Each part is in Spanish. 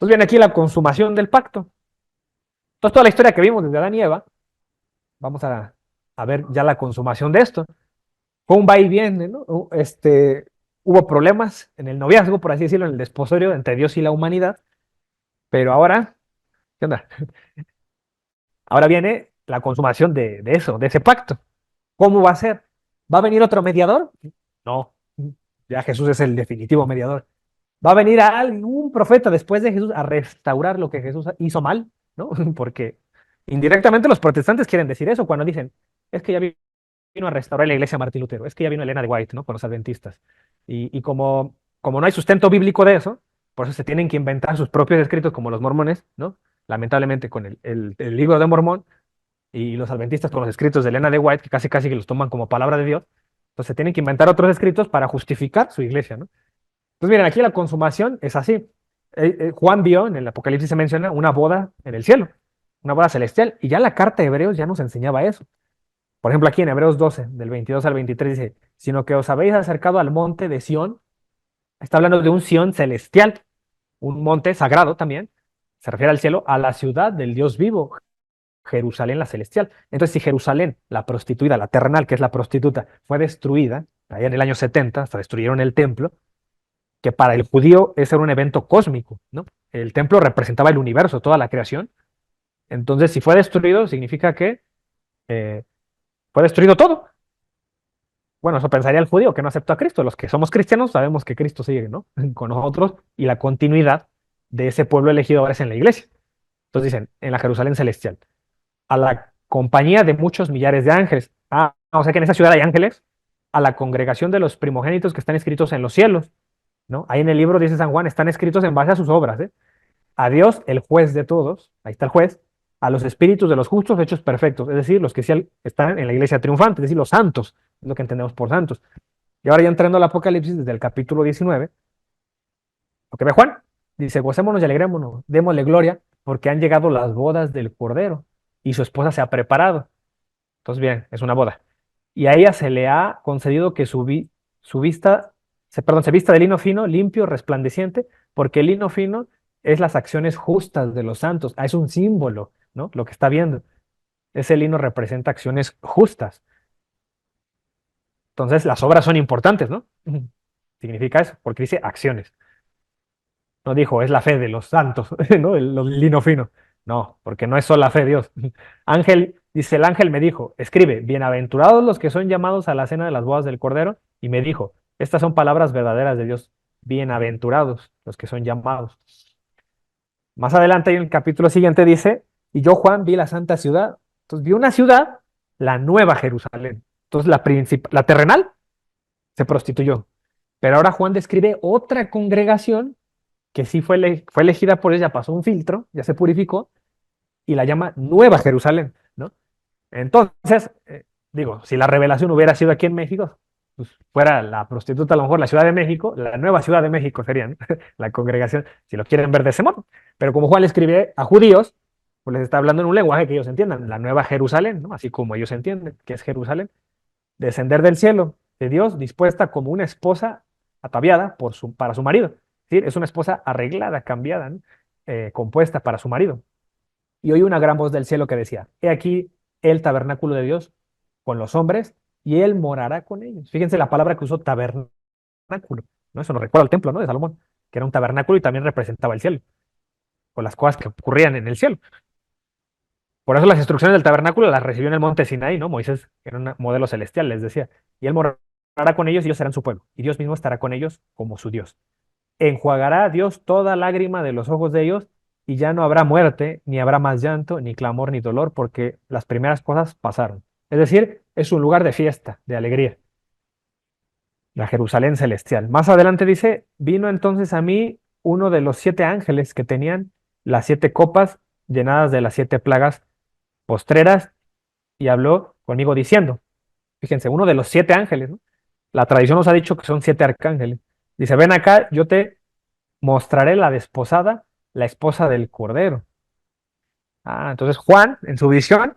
Entonces viene aquí la consumación del pacto. Entonces toda la historia que vimos desde Adán y Eva, vamos a ver ya la consumación de esto. Fue un va y viene, ¿no? Hubo problemas en el noviazgo, por así decirlo, en el desposorio entre Dios y la humanidad, pero ahora, ¿qué onda? Ahora viene la consumación de eso, de ese pacto. ¿Cómo va a ser? ¿Va a venir otro mediador? No, ya Jesús es el definitivo mediador. ¿Va a venir a algún profeta después de Jesús a restaurar lo que Jesús hizo mal? ¿No? Porque indirectamente los protestantes quieren decir eso cuando dicen, es que ya vino a restaurar la iglesia Martín Lutero, es que ya vino Elena de White, ¿no? Con los adventistas. Y como no hay sustento bíblico de eso, por eso se tienen que inventar sus propios escritos como los mormones, ¿no? Lamentablemente con el libro de Mormón y los adventistas con los escritos de Elena de White, que casi casi que los toman como palabra de Dios, entonces se tienen que inventar otros escritos para justificar su iglesia, ¿no? Entonces miren, aquí la consumación es así. Juan vio, en el Apocalipsis se menciona, una boda en el cielo, una boda celestial, y ya la carta de Hebreos ya nos enseñaba eso. Por ejemplo, aquí en Hebreos 12, del 22 al 23 dice, sino que os habéis acercado al monte de Sión, está hablando de un Sión celestial, un monte sagrado también, se refiere al cielo, a la ciudad del Dios vivo, Jerusalén la celestial. Entonces, si Jerusalén, la prostituida, la terrenal, que es la prostituta, fue destruida, allá en el año 70, hasta destruyeron el templo, que para el judío ese era un evento cósmico, ¿no? El templo representaba el universo, toda la creación. Entonces, si fue destruido, significa que eh, fue destruido todo. Bueno, eso pensaría el judío que no aceptó a Cristo. Los que somos cristianos sabemos que Cristo sigue, ¿no? Con nosotros y la continuidad de ese pueblo elegido ahora es en la iglesia. Entonces dicen, en la Jerusalén celestial, a la compañía de muchos millares de ángeles. O sea que en esa ciudad hay ángeles, a la congregación de los primogénitos que están escritos en los cielos, ¿no? Ahí en el libro dice San Juan, están escritos en base a sus obras, ¿eh? A Dios, el juez de todos, ahí está el juez, a los espíritus de los justos hechos perfectos, es decir, los que sí están en la iglesia triunfante, es decir, los santos, es lo que entendemos por santos. Y ahora ya entrando al Apocalipsis, desde el capítulo 19, lo que ve Juan, dice, gocémonos y alegrémonos, démosle gloria, porque han llegado las bodas del Cordero, y su esposa se ha preparado. Entonces, bien, es una boda. Y a ella se le ha concedido que su vista, perdón, se vista de lino fino, limpio, resplandeciente, porque el lino fino es las acciones justas de los santos. Es un símbolo, ¿no? Lo que está viendo. Ese lino representa acciones justas. Entonces, las obras son importantes, ¿no? Significa eso, porque dice acciones. No dijo, es la fe de los santos, ¿no? El lino fino. No, porque no es solo la fe de Dios. Ángel, dice el ángel me dijo, escribe, bienaventurados los que son llamados a la cena de las bodas del Cordero. Y me dijo, estas son palabras verdaderas de Dios. Bienaventurados los que son llamados. Más adelante en el capítulo siguiente dice, y yo Juan vi la santa ciudad. Entonces vi una ciudad, la nueva Jerusalén. Entonces la terrenal se prostituyó. Pero ahora Juan describe otra congregación que sí fue elegida por ella, pasó un filtro, ya se purificó, y la llama Nueva Jerusalén, ¿no? Entonces, digo, si la revelación hubiera sido aquí en México, pues fuera la prostituta a lo mejor la Ciudad de México, la nueva Ciudad de México sería, ¿no? La congregación, si lo quieren ver de ese modo. Pero como Juan le escribe a judíos, pues les está hablando en un lenguaje que ellos entiendan, la nueva Jerusalén, ¿no? Así como ellos entienden que es Jerusalén, descender del cielo de Dios dispuesta como una esposa ataviada para su marido. ¿Sí? Es una esposa arreglada, cambiada, ¿no? Compuesta para su marido. Y oí una gran voz del cielo que decía, he aquí el tabernáculo de Dios con los hombres y él morará con ellos. Fíjense la palabra que usó tabernáculo, ¿no? Eso nos recuerda al templo, ¿no? De Salomón, que era un tabernáculo y también representaba el cielo, o las cosas que ocurrían en el cielo. Por eso las instrucciones del tabernáculo las recibió en el monte Sinaí, ¿no? Moisés era un modelo celestial, les decía. Y él morará con ellos y ellos serán su pueblo. Y Dios mismo estará con ellos como su Dios. Enjuagará a Dios toda lágrima de los ojos de ellos y ya no habrá muerte, ni habrá más llanto, ni clamor, ni dolor, porque las primeras cosas pasaron. Es decir, es un lugar de fiesta, de alegría, la Jerusalén celestial. Más adelante dice, vino entonces a mí uno de los 7 ángeles que tenían las 7 copas llenadas de las 7 plagas postreras y habló conmigo diciendo, fíjense, uno de los 7 ángeles, ¿no? La tradición nos ha dicho que son 7 arcángeles. Dice, ven acá, yo te mostraré la desposada, la esposa del Cordero. Entonces Juan, en su visión,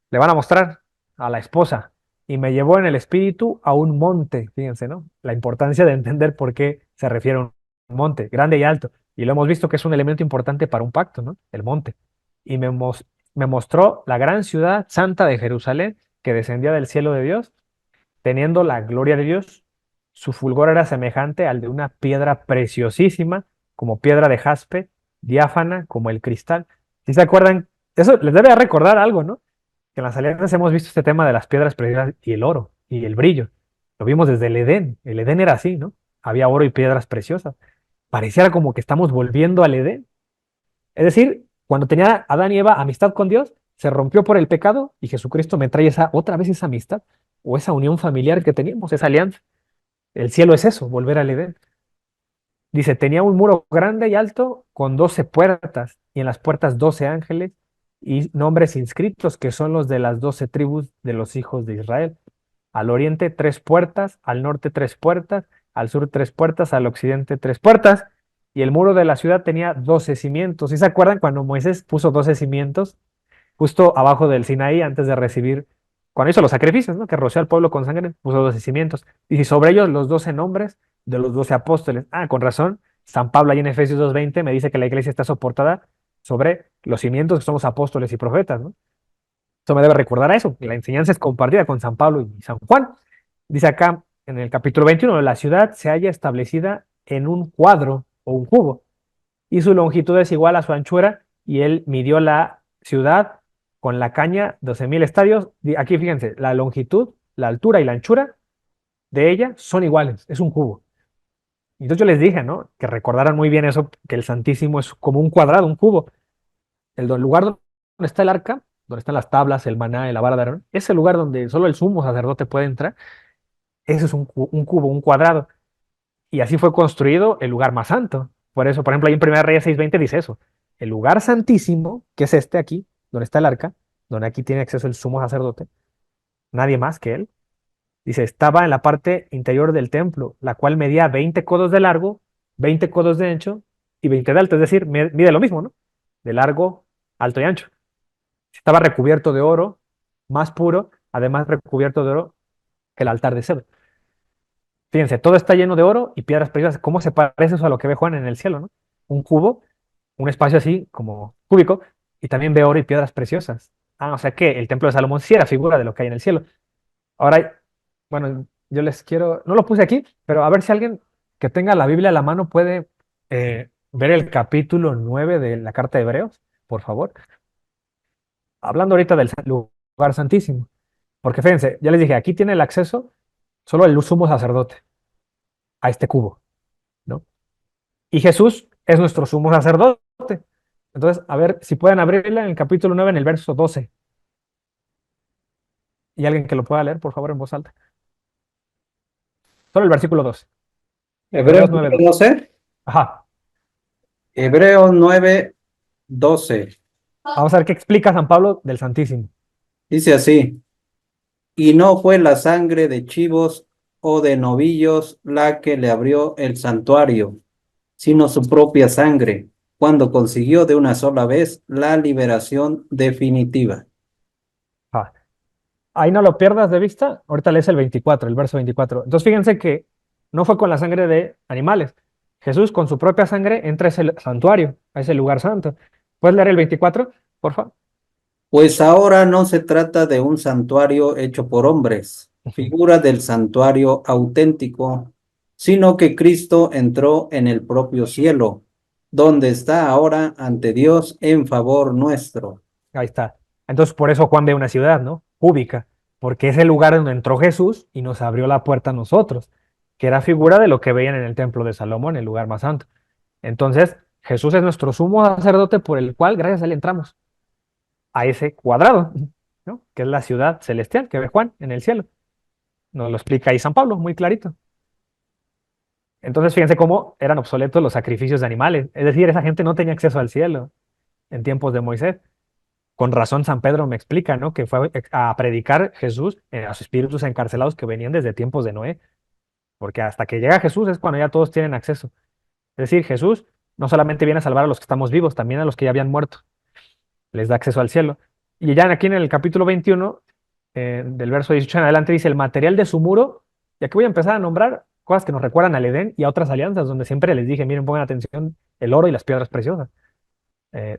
le van a mostrar a la esposa. Y me llevó en el espíritu a un monte, fíjense, ¿no? La importancia de entender por qué se refiere a un monte, grande y alto. Y lo hemos visto que es un elemento importante para un pacto, ¿no? El monte. Y me mostró la gran ciudad santa de Jerusalén que descendía del cielo de Dios, teniendo la gloria de Dios. Su fulgor era semejante al de una piedra preciosísima, como piedra de jaspe, diáfana como el cristal. ¿Sí se acuerdan? Eso les debe recordar algo, ¿no? Que en las alianzas hemos visto este tema de las piedras preciosas y el oro y el brillo. Lo vimos desde el Edén. El Edén era así, ¿no? Había oro y piedras preciosas. Pareciera como que estamos volviendo al Edén. Es decir, cuando tenía Adán y Eva amistad con Dios, se rompió por el pecado y Jesucristo me trae otra vez esa amistad o esa unión familiar que teníamos, esa alianza. El cielo es eso, volver al Edén. Dice, tenía un muro grande y alto con 12 puertas y en las puertas 12 ángeles y nombres inscritos que son los de las 12 tribus de los hijos de Israel. Al oriente 3 puertas, al norte 3 puertas, al sur 3 puertas, al occidente 3 puertas. Y el muro de la ciudad tenía 12 cimientos. ¿Sí se acuerdan cuando Moisés puso 12 cimientos justo abajo del Sinaí antes de recibir, cuando hizo los sacrificios, ¿no? Que roció al pueblo con sangre, puso 12 cimientos. Y si sobre ellos los 12 nombres de los 12 apóstoles. Ah, con razón, San Pablo ahí en Efesios 2:20 me dice que la iglesia está soportada sobre los cimientos que somos apóstoles y profetas, ¿no? Eso me debe recordar a eso. La enseñanza es compartida con San Pablo y San Juan. Dice acá en el capítulo 21, la ciudad se halla establecida en un cuadro o un cubo y su longitud es igual a su anchura y él midió la ciudad con la caña 12.000 estadios. Aquí fíjense, la longitud, la altura y la anchura de ella son iguales, es un cubo. Y entonces yo les dije, ¿no? Que recordaran muy bien eso, que el Santísimo es como un cuadrado, un cubo. Lugar donde está el arca, donde están las tablas, el maná, la vara de Aarón, es el lugar donde solo el sumo sacerdote puede entrar. Ese es un cubo, un cuadrado. Y así fue construido el lugar más santo. Por eso, por ejemplo, ahí en 1 Reyes 6:20 dice eso. El lugar santísimo, que es este aquí, donde está el arca, donde aquí tiene acceso el sumo sacerdote, nadie más que él, dice, estaba en la parte interior del templo, la cual medía 20 codos de largo, 20 codos de ancho y 20 de alto, es decir, mide lo mismo, ¿no? De largo, alto y ancho. Estaba recubierto de oro, más puro, además recubierto de oro que el altar de cedro. Fíjense, todo está lleno de oro y piedras preciosas. ¿Cómo se parece eso a lo que ve Juan en el cielo, no? Un cubo, un espacio así como cúbico, y también ve oro y piedras preciosas. Ah, o sea que el templo de Salomón sí era figura de lo que hay en el cielo. Ahora, bueno, yo les quiero, no lo puse aquí, pero a ver si alguien que tenga la Biblia a la mano puede ver el capítulo 9 de la carta de Hebreos, por favor. Hablando ahorita del lugar santísimo. Porque fíjense, ya les dije, aquí tiene el acceso solo el sumo sacerdote a este cubo, ¿no? Y Jesús es nuestro sumo sacerdote. Entonces, a ver si pueden abrirla en el capítulo 9 en el verso 12. Y alguien que lo pueda leer, por favor, en voz alta. Solo el versículo 12. Hebreos Hebreos 9, 12. 9:12. Ajá. Hebreos 9:12. Vamos a ver qué explica San Pablo del Santísimo. Dice así, y no fue la sangre de chivos o de novillos la que le abrió el santuario, sino su propia sangre, cuando consiguió de una sola vez la liberación definitiva. Ajá. Ahí no lo pierdas de vista. Ahorita lees el 24, el verso 24. Entonces fíjense que no fue con la sangre de animales. Jesús con su propia sangre entra a ese santuario, a ese lugar santo. ¿Puedes leer el 24, por favor? Pues ahora no se trata de un santuario hecho por hombres, figura del santuario auténtico, sino que Cristo entró en el propio cielo, donde está ahora ante Dios en favor nuestro. Ahí está. Entonces por eso Juan ve una ciudad, ¿no? Cúbica, porque es el lugar donde entró Jesús y nos abrió la puerta a nosotros, que era figura de lo que veían en el templo de Salomón, el lugar más santo. Entonces, Jesús es nuestro sumo sacerdote por el cual, gracias a él, entramos a ese cuadrado, ¿no? Que es la ciudad celestial que ve Juan en el cielo. Nos lo explica ahí San Pablo, muy clarito. Entonces, fíjense cómo eran obsoletos los sacrificios de animales. Es decir, esa gente no tenía acceso al cielo en tiempos de Moisés. Con razón, San Pedro me explica, ¿no? Que fue a predicar Jesús a los espíritus encarcelados que venían desde tiempos de Noé. Porque hasta que llega Jesús es cuando ya todos tienen acceso. Es decir, Jesús no solamente viene a salvar a los que estamos vivos, también a los que ya habían muerto. Les da acceso al cielo. Y ya aquí en el capítulo 21, del verso 18 en adelante, dice el material de su muro. Y aquí voy a empezar a nombrar cosas que nos recuerdan al Edén y a otras alianzas, donde siempre les dije, miren, pongan atención el oro y las piedras preciosas.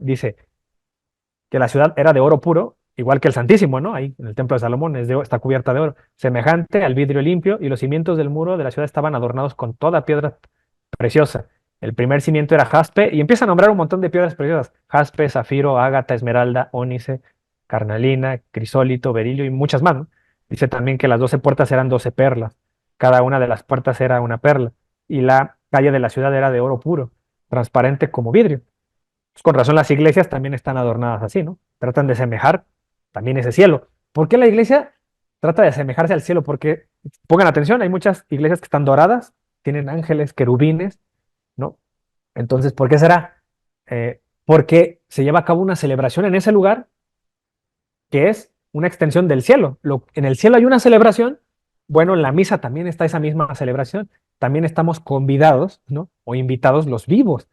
Dice que la ciudad era de oro puro, igual que el Santísimo, ¿no? Ahí en el templo de Salomón está cubierta de oro, semejante al vidrio limpio, y los cimientos del muro de la ciudad estaban adornados con toda piedra preciosa. El primer cimiento era jaspe, y empieza a nombrar un montón de piedras preciosas: jaspe, zafiro, ágata, esmeralda, ónice, carnalina, crisólito, berilio y muchas más, ¿no? Dice también que las 12 puertas eran 12 perlas, cada una de las puertas era una perla, y la calle de la ciudad era de oro puro, transparente como vidrio. Pues con razón las iglesias también están adornadas así, ¿no? Tratan de semejar también ese cielo. ¿Por qué la iglesia trata de asemejarse al cielo? Porque, pongan atención, hay muchas iglesias que están doradas, tienen ángeles, querubines, ¿no? Entonces, ¿por qué será? Porque se lleva a cabo una celebración en ese lugar que es una extensión del cielo. En el cielo hay una celebración, bueno, en la misa también está esa misma celebración. También estamos convidados, ¿no? O invitados los vivos.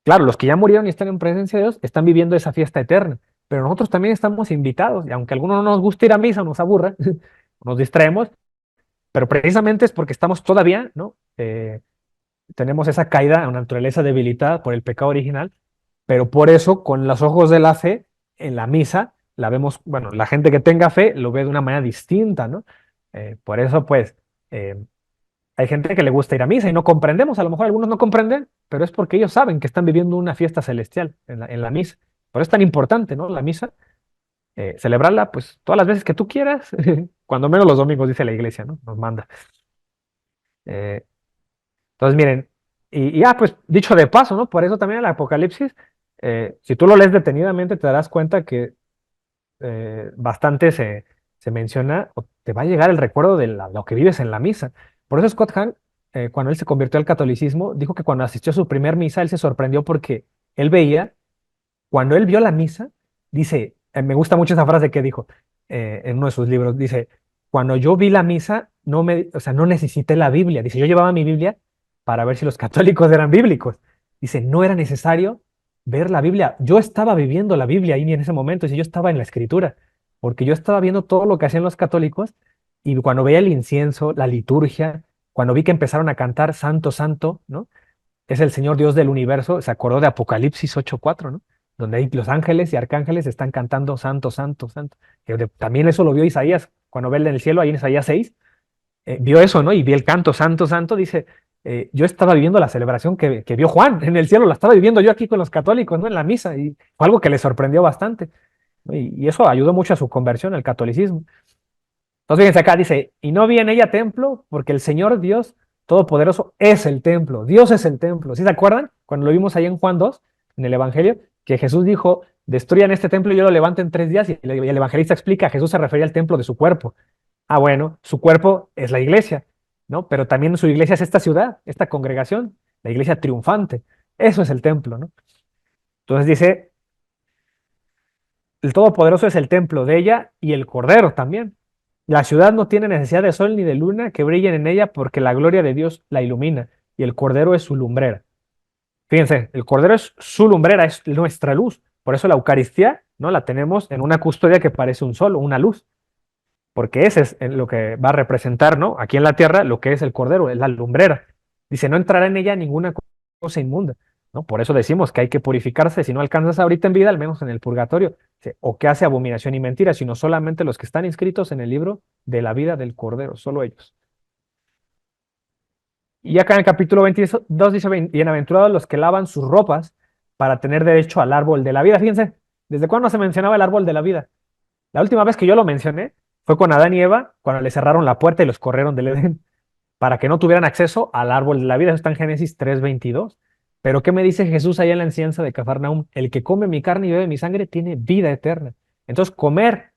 Claro, los que ya murieron y están en presencia de Dios están viviendo esa fiesta eterna, pero nosotros también estamos invitados, y aunque a algunos no nos guste ir a misa, nos aburra, nos distraemos, pero precisamente es porque estamos todavía, ¿no? Tenemos esa caída, una naturaleza debilitada por el pecado original, pero por eso, con los ojos de la fe, en la misa, la vemos, bueno, la gente que tenga fe lo ve de una manera distinta, ¿no? Por eso, pues, eh, hay gente que le gusta ir a misa y no comprendemos, a lo mejor algunos no comprenden, pero es porque ellos saben que están viviendo una fiesta celestial en la misa. Por eso es tan importante, ¿no? La misa, celebrarla pues todas las veces que tú quieras, cuando menos los domingos, dice la iglesia, ¿no? Nos manda. Eh, entonces, miren, pues dicho de paso, ¿no? Por eso también el Apocalipsis, si tú lo lees detenidamente, te darás cuenta que bastante se menciona, o te va a llegar el recuerdo de lo que vives en la misa. Por eso Scott Hahn, cuando él se convirtió al catolicismo, dijo que cuando asistió a su primer misa, él se sorprendió porque él veía, cuando él vio la misa, dice, me gusta mucho esa frase que dijo en uno de sus libros, dice, cuando yo vi la misa, o sea, no necesité la Biblia. Dice, yo llevaba mi Biblia para ver si los católicos eran bíblicos. Dice, no era necesario ver la Biblia. Yo estaba viviendo la Biblia ahí en ese momento, dice, yo estaba en la escritura, porque yo estaba viendo todo lo que hacían los católicos, y cuando veía el incienso, la liturgia, cuando vi que empezaron a cantar Santo, Santo, ¿no? Es el Señor Dios del universo, se acordó de Apocalipsis 8:4, ¿no? Donde ahí los ángeles y arcángeles están cantando Santo, Santo, Santo. También eso lo vio Isaías, cuando ve en el cielo, ahí en Isaías 6, vio eso, ¿no? Y vi el canto Santo, Santo, dice, yo estaba viviendo la celebración que vio Juan en el cielo, la estaba viviendo yo aquí con los católicos, ¿no? En la misa, y fue algo que le sorprendió bastante, ¿no? Y eso ayudó mucho a su conversión al catolicismo. Entonces, fíjense acá, dice, y no vi en ella templo, porque el Señor Dios Todopoderoso es el templo, Dios es el templo. ¿Sí se acuerdan? Cuando lo vimos ahí en Juan 2, en el Evangelio, que Jesús dijo, destruyan este templo y yo lo levanto en 3 días, y el evangelista explica, Jesús se refería al templo de su cuerpo. Ah, bueno, su cuerpo es la iglesia, ¿no? Pero también su iglesia es esta ciudad, esta congregación, la iglesia triunfante. Eso es el templo, ¿no? Entonces dice, el Todopoderoso es el templo de ella y el Cordero también. La ciudad no tiene necesidad de sol ni de luna que brillen en ella porque la gloria de Dios la ilumina y el Cordero es su lumbrera. Fíjense, el Cordero es su lumbrera, es nuestra luz. Por eso la Eucaristía, ¿no? La tenemos en una custodia que parece un sol, una luz, porque ese es lo que va a representar, ¿no? Aquí en la tierra lo que es el Cordero, es la lumbrera. Dice, no entrará en ella ninguna cosa inmunda, ¿no? Por eso decimos que hay que purificarse, si no alcanzas ahorita en vida, al menos en el purgatorio. Dice, o que hace abominación y mentira, sino solamente los que están inscritos en el libro de la vida del Cordero, solo ellos. Y acá en el capítulo 22 dice, bienaventurados los que lavan sus ropas para tener derecho al árbol de la vida. Fíjense, ¿desde cuándo se mencionaba el árbol de la vida? La última vez que yo lo mencioné fue con Adán y Eva, cuando le cerraron la puerta y los corrieron del Edén, para que no tuvieran acceso al árbol de la vida. Eso está en Génesis 3:22. Pero ¿qué me dice Jesús allá en la enseñanza de Cafarnaúm? El que come mi carne y bebe mi sangre tiene vida eterna. Entonces, comer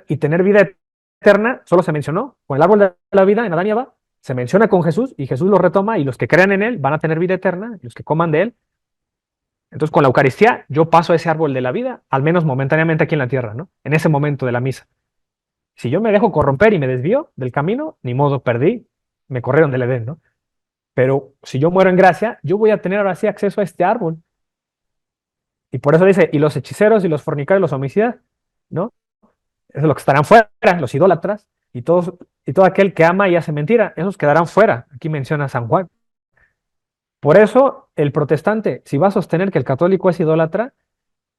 y tener vida eterna solo se mencionó con el árbol de la vida en Adán y Eva, se menciona con Jesús y Jesús lo retoma, y los que crean en él van a tener vida eterna, y los que coman de él. Entonces, con la Eucaristía, yo paso a ese árbol de la vida, al menos momentáneamente aquí en la tierra, ¿no? En ese momento de la misa. Si yo me dejo corromper y me desvío del camino, ni modo, perdí, me corrieron del Edén, ¿no? Pero si yo muero en gracia, yo voy a tener ahora sí acceso a este árbol. Y por eso dice, y los hechiceros y los fornicarios, los homicidas, ¿no? Eso es lo que estarán fuera, los idólatras, y todo aquel que ama y hace mentira, esos quedarán fuera. Aquí menciona San Juan. Por eso, el protestante, si va a sostener que el católico es idólatra,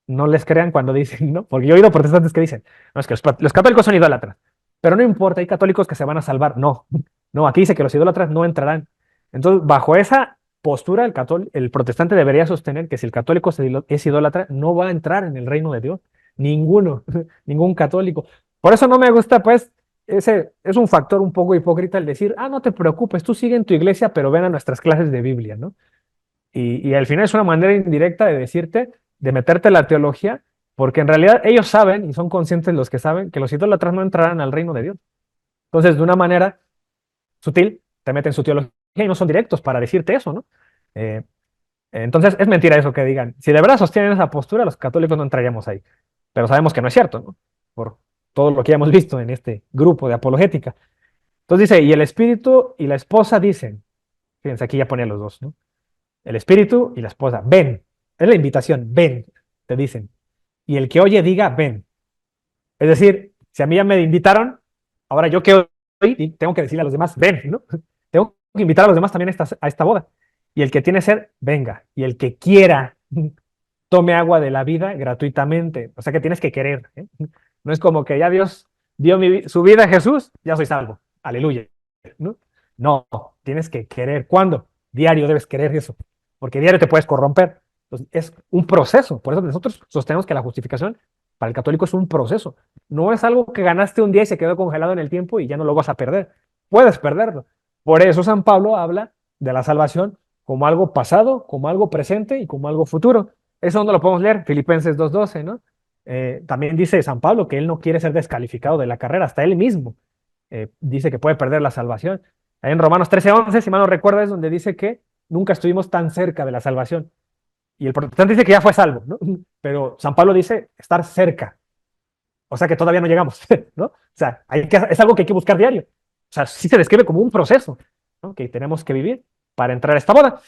no les crean cuando dicen, ¿no? Porque yo he oído protestantes que dicen, no, es que los católicos son idólatras, pero no importa, hay católicos que se van a salvar. No, no, aquí dice que los idólatras no entrarán. Entonces, bajo esa postura, el protestante debería sostener que si el católico es idólatra, no va a entrar en el reino de Dios. Ninguno, ningún católico. Por eso no me gusta, pues, ese es un factor un poco hipócrita el decir, no te preocupes, tú sigue en tu iglesia, pero ven a nuestras clases de Biblia, ¿no? Y al final es una manera indirecta de decirte, de meterte en la teología, porque en realidad ellos saben y son conscientes los que saben que los idólatras no entrarán al reino de Dios. Entonces, de una manera sutil, te meten su teología y no son directos para decirte eso, ¿no? Eh, entonces, es mentira eso que digan. Si de verdad sostienen esa postura, los católicos no entraríamos ahí. Pero sabemos que no es cierto, ¿no? Por todo lo que ya hemos visto en este grupo de apologética. Entonces dice, y el espíritu y la esposa dicen, fíjense, aquí ya ponía los dos, ¿no? El espíritu y la esposa, ven. Es la invitación, ven, te dicen. Y el que oye diga, ven. Es decir, si a mí ya me invitaron, ahora yo que hoy tengo que decirle a los demás, ven, ¿no? Tengo que invitar a los demás también a esta boda. Y el que tiene sed, venga. Y el que quiera, tome agua de la vida gratuitamente. O sea que tienes que querer, ¿eh? No es como que ya Dios dio su vida a Jesús, ya soy salvo. Aleluya. ¿No? No, tienes que querer. ¿Cuándo? Diario debes querer eso. Porque diario te puedes corromper. Entonces, es un proceso. Por eso nosotros sostenemos que la justificación para el católico es un proceso. No es algo que ganaste un día y se quedó congelado en el tiempo y ya no lo vas a perder. Puedes perderlo. Por eso San Pablo habla de la salvación como algo pasado, como algo presente y como algo futuro. Eso donde lo podemos leer, Filipenses 2:12, ¿no? También dice San Pablo que él no quiere ser descalificado de la carrera, hasta él mismo dice que puede perder la salvación. Ahí en Romanos 13:11, si mal no recuerdo, es donde dice que nunca estuvimos tan cerca de la salvación. Y el protestante dice que ya fue salvo, ¿no? Pero San Pablo dice estar cerca, o sea que todavía no llegamos, ¿no? O sea, es algo que hay que buscar diario. O sea, sí se describe como un proceso, ¿no? Que tenemos que vivir para entrar a esta boda.